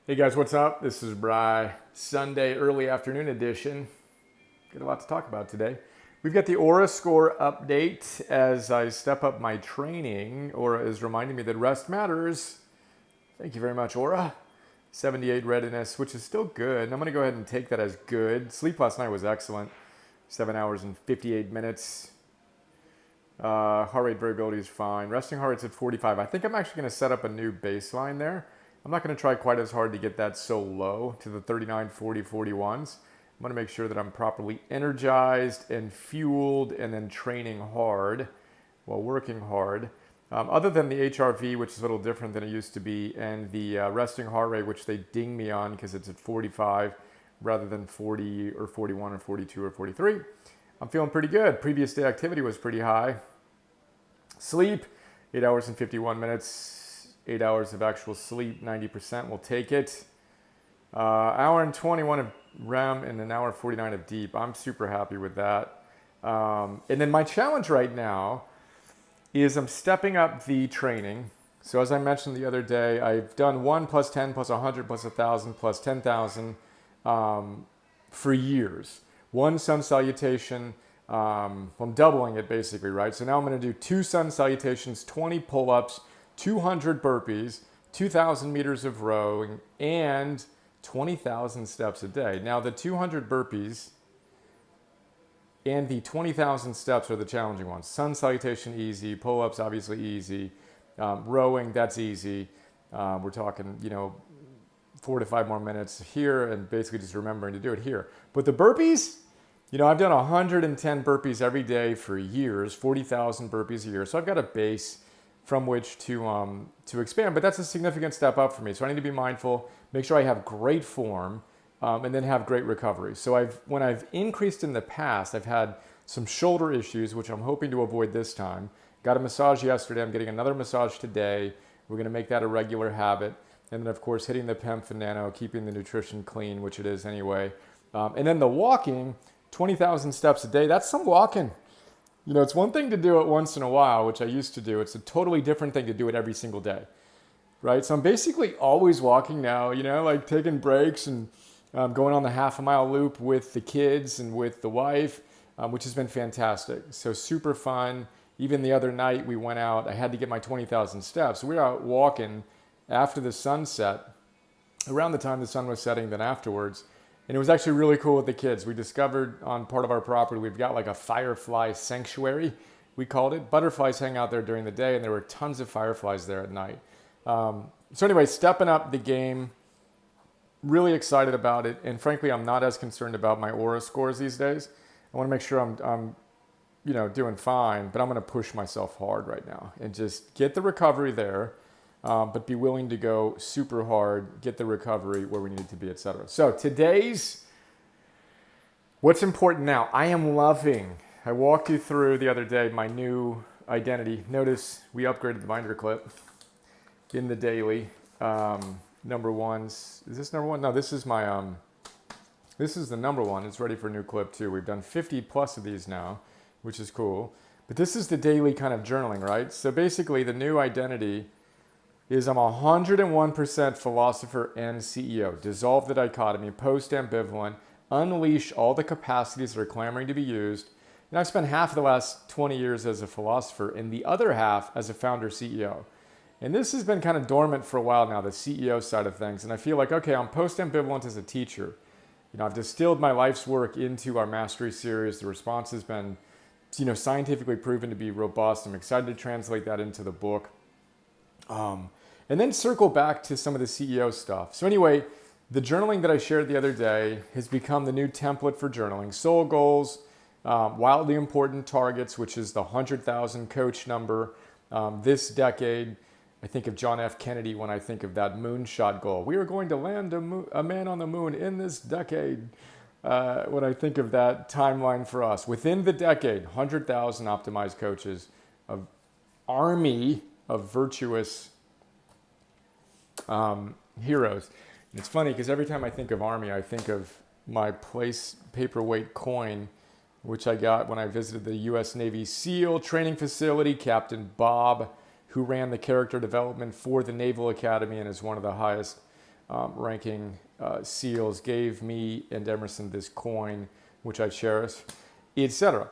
Hey guys, what's up? This is Bry. Sunday early afternoon edition. Got a lot to talk about today. We've got the Aura score update as I step up my training. Aura is reminding me that rest matters. Thank you very much, Aura. 78 readiness, which is still good. And I'm going to go ahead and take that as good. Sleep last night was excellent. 7 hours and 58 minutes. Heart rate variability is fine. Resting heart rate's at 45. I think I'm actually going to set up a new baseline there. I'm not going to try quite as hard to get that so low to the 39, 40, 41s. I'm going to make sure that I'm properly energized and fueled and then training hard while working hard. Other than the HRV, which is a little different than it used to be, and the resting heart rate, which they ding me on because it's at 45 rather than 40 or 41 or 42 or 43. I'm feeling pretty good. Previous day activity was pretty high. Sleep, 8 hours and 51 minutes. 8 hours of actual sleep, 90%, we'll take it. Hour and 21 of REM and an hour 49 of deep. I'm super happy with that. And then my challenge right now is I'm stepping up the training. So as I mentioned the other day, I've done 1 plus 10 plus 100 plus 1,000 plus 10,000 for years. One sun salutation, I'm doubling it basically, right? So now I'm going to do 2 sun salutations, 20 pull-ups, 200 burpees, 2,000 meters of rowing, and 20,000 steps a day. Now, the 200 burpees and the 20,000 steps are the challenging ones. Sun salutation, easy. Pull-ups, obviously easy. Rowing, that's easy. We're talking, 4 to 5 more minutes here and basically just remembering to do it here. But the burpees, I've done 110 burpees every day for years, 40,000 burpees a year. So I've got a base from which to expand, but that's a significant step up for me. So I need to be mindful, make sure I have great form, and then have great recovery. So when I've increased in the past, I've had some shoulder issues, which I'm hoping to avoid this time. Got a massage yesterday. I'm getting another massage today. We're going to make that a regular habit. And then, of course, hitting the PEMF and Nano, keeping the nutrition clean, which it is anyway. And then the walking, 20,000 steps a day. That's some walking. It's one thing to do it once in a while, which I used to do. It's a totally different thing to do it every single day, right? So I'm basically always walking now, like taking breaks and going on the half-a-mile loop with the kids and with the wife, which has been fantastic. So super fun. Even the other night we went out. I had to get my 20,000 steps. We were out walking after the sunset, around the time the sun was setting, then afterwards. And it was actually really cool with the kids. We discovered on part of our property, we've got like a firefly sanctuary, we called it. Butterflies hang out there during the day, and there were tons of fireflies there at night. So anyway, stepping up the game, really excited about it. And frankly, I'm not as concerned about my Aura scores these days. I want to make sure I'm doing fine, but I'm going to push myself hard right now and just get the recovery there. But be willing to go super hard, get the recovery where we need it to be, etc. So what's important now? I walked you through the other day my new identity. Notice we upgraded the binder clip in the daily. Number ones, is this number one? No, this is this is the number one. It's ready for a new clip too. We've done 50 plus of these now, which is cool. But this is the daily kind of journaling, right? So basically the new identity is I'm 101% philosopher and CEO. Dissolve the dichotomy, post-ambivalent, unleash all the capacities that are clamoring to be used. And I've spent half of the last 20 years as a philosopher and the other half as a founder CEO. And this has been kind of dormant for a while now, the CEO side of things. And I feel like, okay, I'm post-ambivalent as a teacher. I've distilled my life's work into our mastery series. The response has been, scientifically proven to be robust. I'm excited to translate that into the book. And then circle back to some of the CEO stuff. So anyway, the journaling that I shared the other day has become the new template for journaling. Soul goals, wildly important targets, which is the 100,000 coach number. This decade, I think of John F. Kennedy when I think of that moonshot goal. We are going to land a man on the moon in this decade. When I think of that timeline for us. Within the decade, 100,000 optimized coaches, an army of virtuous heroes. And it's funny because every time I think of Army, I think of my place paperweight coin, which I got when I visited the U.S. Navy SEAL training facility. Captain Bob, who ran the character development for the Naval Academy and is one of the highest ranking seals gave me and Emerson this coin, which I cherish, etc.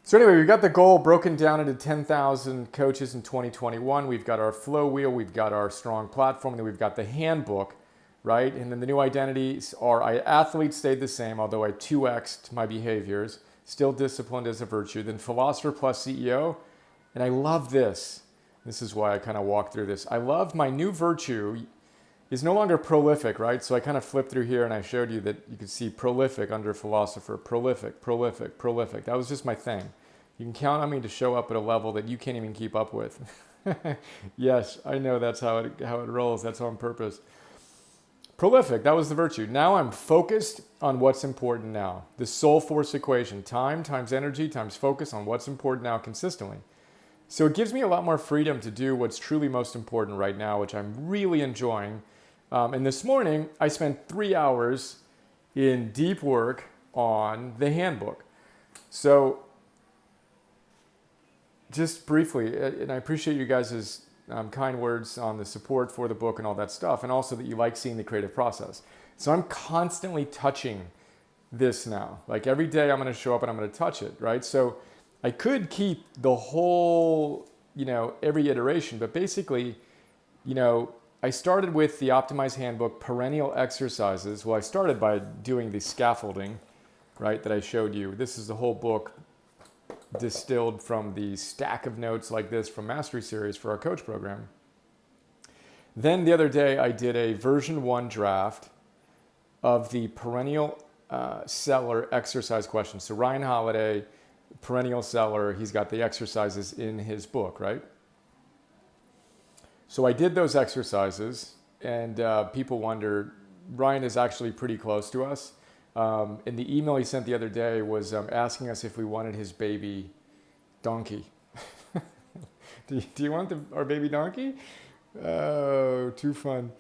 So anyway, we've got the goal broken down into 10,000 coaches in 2021. We've got our flow wheel, we've got our strong platform, and then we've got the handbook, right? And then the new identities are athlete stayed the same, although I 2x'd my behaviors, still disciplined as a virtue. Then philosopher plus CEO, and I love this. This is why I kind of walk through this. I love my new virtue is no longer prolific, right? So I kind of flipped through here and I showed you that you could see prolific under philosopher, prolific, prolific, prolific. That was just my thing. You can count on me to show up at a level that you can't even keep up with. Yes, I know that's how it rolls. That's on purpose. Prolific, that was the virtue. Now I'm focused on what's important now. The soul force equation, time times energy times focus on what's important now consistently. So it gives me a lot more freedom to do what's truly most important right now, which I'm really enjoying. And this morning, I spent 3 hours in deep work on the handbook. So just briefly, and I appreciate you guys' kind words on the support for the book and all that stuff, and also that you like seeing the creative process. So I'm constantly touching this now. Like every day I'm going to show up and I'm going to touch it, right? So I could keep the whole, every iteration, but basically, I started with the Optimized Handbook perennial exercises. Well, I started by doing the scaffolding, right, that I showed you. This is the whole book distilled from the stack of notes like this from Mastery Series for our coach program. Then the other day, I did a version 1 draft of the perennial seller exercise questions. So Ryan Holiday, perennial seller, he's got the exercises in his book, right? So I did those exercises, and people wonder, Ryan is actually pretty close to us. And the email he sent the other day was asking us if we wanted his baby donkey. Do you want our baby donkey? Oh, too fun.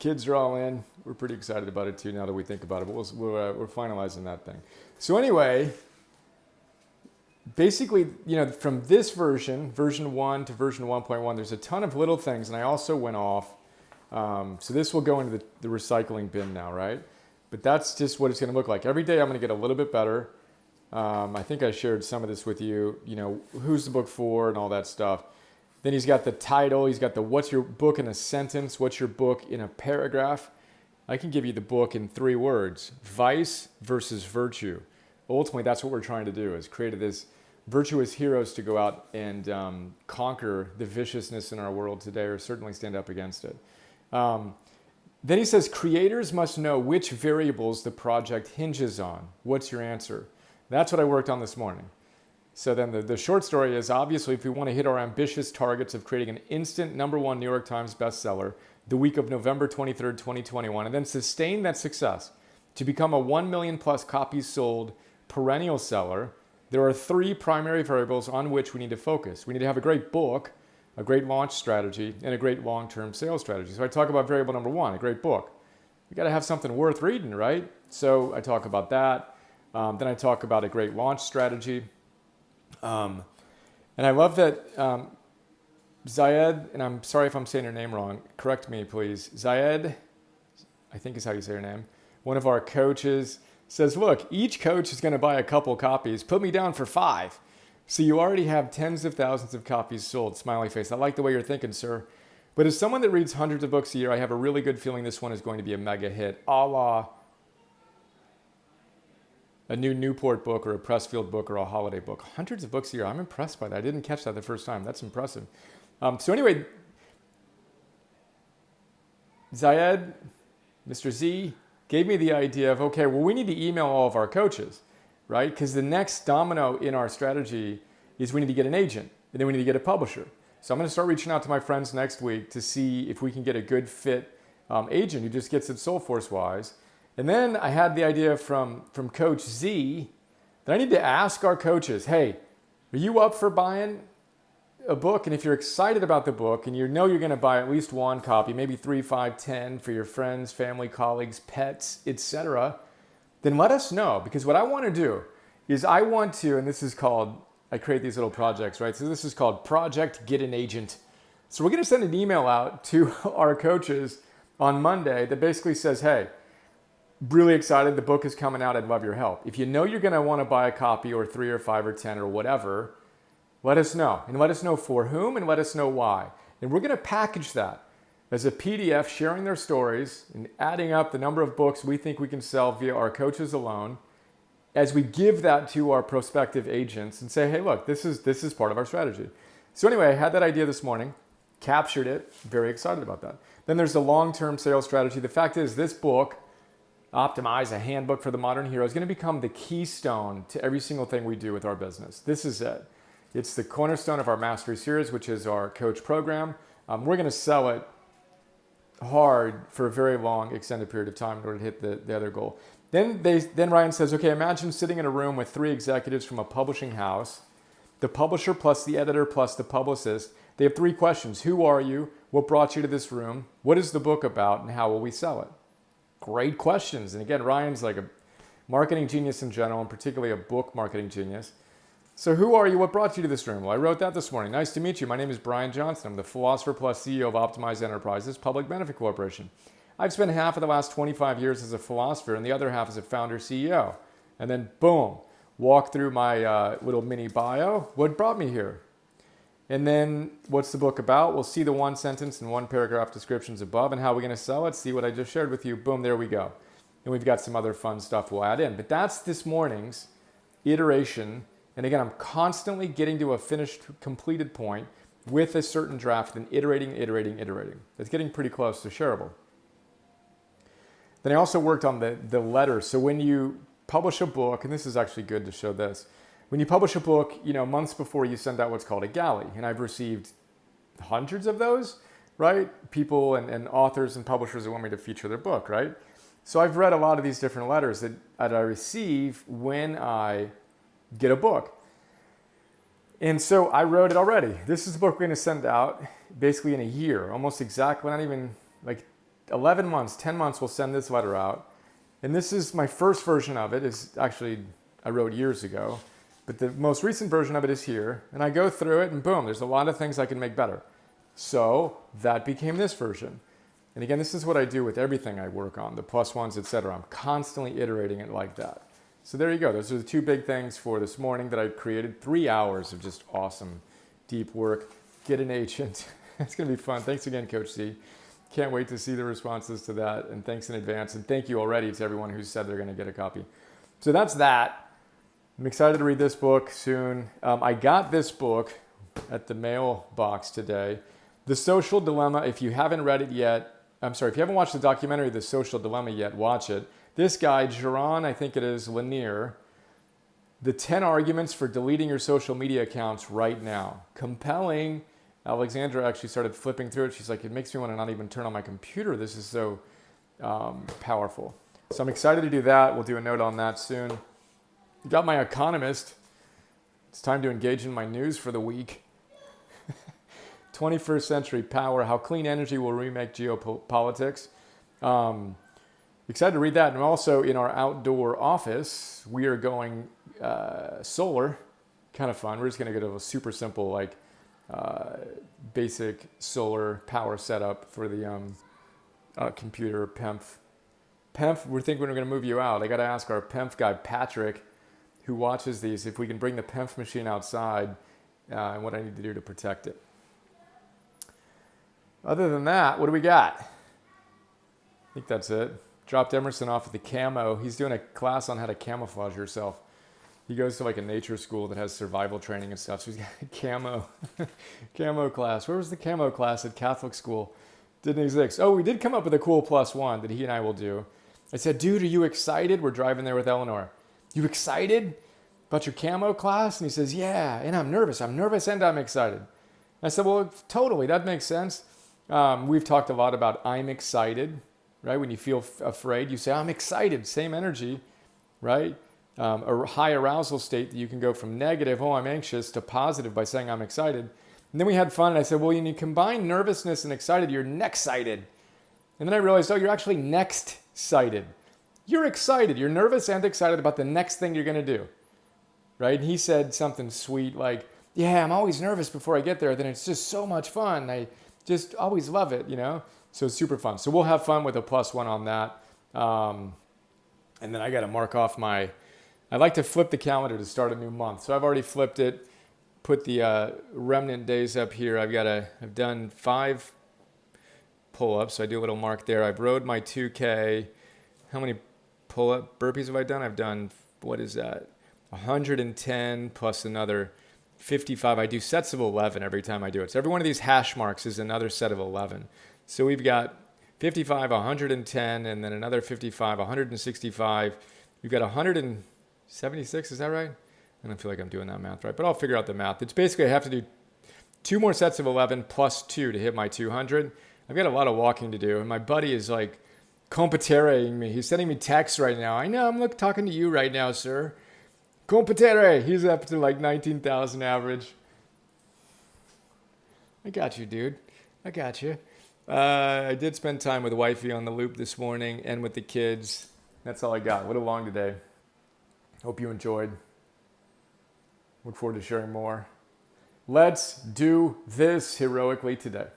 Kids are all in. We're pretty excited about it too now that we think about it, but we're finalizing that thing. So anyway, basically, from this version 1 to version 1.1, there's a ton of little things, and I also went off. So this will go into the recycling bin now, right? But that's just what it's going to look like. Every day I'm going to get a little bit better. I think I shared some of this with you, who's the book for and all that stuff. Then he's got the title. He's got the what's your book in a sentence, what's your book in a paragraph. I can give you the book in 3 words, vice versus virtue. Ultimately, that's what we're trying to do, is create this virtuous heroes to go out and conquer the viciousness in our world today, or certainly stand up against it. Then he says, creators must know which variables the project hinges on. What's your answer? That's what I worked on this morning. So then the short story is, obviously, if we want to hit our ambitious targets of creating an instant #1 New York Times bestseller the week of November 23rd, 2021, and then sustain that success to become a 1 million plus copies sold perennial seller, there are 3 primary variables on which we need to focus. We need to have a great book, a great launch strategy, and a great long-term sales strategy. So I talk about variable number 1, a great book. You got to have something worth reading, right? So I talk about that. Then I talk about a great launch strategy. And I love that Zayed, and I'm sorry if I'm saying your name wrong, correct me please. Zayed, I think is how you say your name, one of our coaches, says, look, each coach is going to buy a couple copies. Put me down for 5. So you already have tens of thousands of copies sold. Smiley face. I like the way you're thinking, sir. But as someone that reads hundreds of books a year, I have a really good feeling this one is going to be a mega hit, a la a new Newport book or a Pressfield book or a holiday book. Hundreds of books a year. I'm impressed by that. I didn't catch that the first time. That's impressive. So anyway, Zayed, Mr. Z, gave me the idea of, okay, well, we need to email all of our coaches, right? Because the next domino in our strategy is we need to get an agent, and then we need to get a publisher. So I'm going to start reaching out to my friends next week to see if we can get a good fit agent who just gets it Soulforce-wise. And then I had the idea from Coach Z that I need to ask our coaches, hey, are you up for buying a book? And if you're excited about the book and you know you're going to buy at least 1 copy, maybe 3, 5, 10 for your friends, family, colleagues, pets, etc., then let us know. Because what I want to do is I want to, and this is called, I create these little projects, right? So this is called Project Get an Agent. So we're going to send an email out to our coaches on Monday that basically says, hey, really excited, the book is coming out, I'd love your help. If you know you're going to want to buy a copy or 3 or 5 or 10 or whatever, let us know. And let us know for whom and let us know why. And we're going to package that as a PDF, sharing their stories and adding up the number of books we think we can sell via our coaches alone, as we give that to our prospective agents and say, hey, look, this is part of our strategy. So anyway, I had that idea this morning, captured it, very excited about that. Then there's the long-term sales strategy. The fact is, this book, Optimize, a handbook for the modern hero, is going to become the keystone to every single thing we do with our business. This is it. It's the cornerstone of our Mastery Series, which is our coach program. We're going to sell it hard for a very long, extended period of time in order to hit the other goal. Then Ryan says, okay, imagine sitting in a room with 3 executives from a publishing house, the publisher plus the editor plus the publicist. They have 3 questions. Who are you? What brought you to this room? What is the book about? And how will we sell it? Great questions. And again, Ryan's like a marketing genius in general, and particularly a book marketing genius. So who are you? What brought you to this room? Well, I wrote that this morning. Nice to meet you. My name is Brian Johnson. I'm the Philosopher Plus CEO of Optimize Enterprises, Public Benefit Corporation. I've spent half of the last 25 years as a philosopher and the other half as a founder CEO. And then boom, walk through my little mini bio. What brought me here? And then what's the book about? We'll see the 1 sentence and 1 paragraph descriptions above, and how we're going to sell it. See what I just shared with you. Boom, there we go. And we've got some other fun stuff we'll add in. But that's this morning's iteration. And again, I'm constantly getting to a finished, completed point with a certain draft and iterating. It's getting pretty close to shareable. Then I also worked on the letters. So when you publish a book, and this is actually good to show this, when you publish a book, months before you send out what's called a galley. And I've received hundreds of those, right? People and authors and publishers that want me to feature their book, right? So I've read a lot of these different letters that I receive when I get a book. And so I wrote it already. This is the book we're going to send out basically in a year, almost exactly, not even like 11 months, 10 months we'll send this letter out. And this is my first version of it. Is actually, I wrote years ago. But the most recent version of it is here, and I go through it, and boom, there's a lot of things I can make better. So that became this version. And again, this is what I do with everything I work on, the +1s, etc. I'm constantly iterating it like that. So there you go. Those are the 2 big things for this morning that I created. 3 hours of just awesome, deep work. Get an agent. It's going to be fun. Thanks again, Coach C. Can't wait to see the responses to that, and thanks in advance. And thank you already to everyone who said they're going to get a copy. So that's that. I'm excited to read this book soon. I got this book at the mailbox today. The Social Dilemma, if you haven't read it yet, if you haven't watched the documentary The Social Dilemma yet, watch it. This guy, Jaron, I think it is, Lanier, the 10 arguments for deleting your social media accounts right now. Compelling. Alexandra actually started flipping through it. She's like, it makes me want to not even turn on my computer. This is so powerful. So I'm excited to do that. We'll do a note on that soon. Got my Economist. It's time to engage in my news for the week. 21st Century Power, How Clean Energy Will Remake Geopolitics. Excited to read that. And also in our outdoor office, we are going solar. Kind of fun. We're just going to go to a super simple, basic solar power setup for the computer PEMF. PEMF, we're thinking we're going to move you out. I got to ask our PEMF guy, Patrick, who watches these, if we can bring the PEMF machine outside and what I need to do to protect it. Other than that, what do we got? I think that's it. Dropped Emerson off at the camo. He's doing a class on how to camouflage yourself. He goes to a nature school that has survival training and stuff. So he's got a camo class. Where was the camo class at Catholic school? Didn't exist. Oh, we did come up with a cool +1 that he and I will do. I said, dude, are you excited? We're driving there with Eleanor. You excited about your camo class? And he says, yeah, and I'm nervous. I'm nervous and I'm excited. I said, well, totally, that makes sense. We've talked a lot about I'm excited, right? When you feel afraid, you say, I'm excited, same energy, right? A high arousal state that you can go from negative, oh, I'm anxious, to positive by saying I'm excited. And then we had fun, and I said, well, when you combine nervousness and excited, you're next-sighted. And then I realized, oh, you're actually next-sighted. You're excited. You're nervous and excited about the next thing you're going to do, right? And he said something sweet like, yeah, I'm always nervous before I get there. Then it's just so much fun. I just always love it, So it's super fun. So we'll have fun with a +1 on that. And then I got to mark off I like to flip the calendar to start a new month. So I've already flipped it, put the remnant days up here. I've done 5 pull-ups. So I do a little mark there. I've rode my 2K. How many pull-up burpees have I done? I've done, what is that? 110 plus another 55. I do sets of 11 every time I do it. So every one of these hash marks is another set of 11. So we've got 55, 110, and then another 55, 165. We've got 176, is that right? I don't feel like I'm doing that math right, but I'll figure out the math. It's basically I have to do 2 more sets of 11 plus 2 to hit my 200. I've got a lot of walking to do, and my buddy is like competere-ing me. He's sending me texts right now. I know, I'm talking to you right now, sir. Competere. He's up to like 19,000 average. I got you, dude. I got you. I did spend time with wifey on the loop this morning and with the kids. That's all I got. What a long day. Hope you enjoyed. Look forward to sharing more. Let's do this heroically today.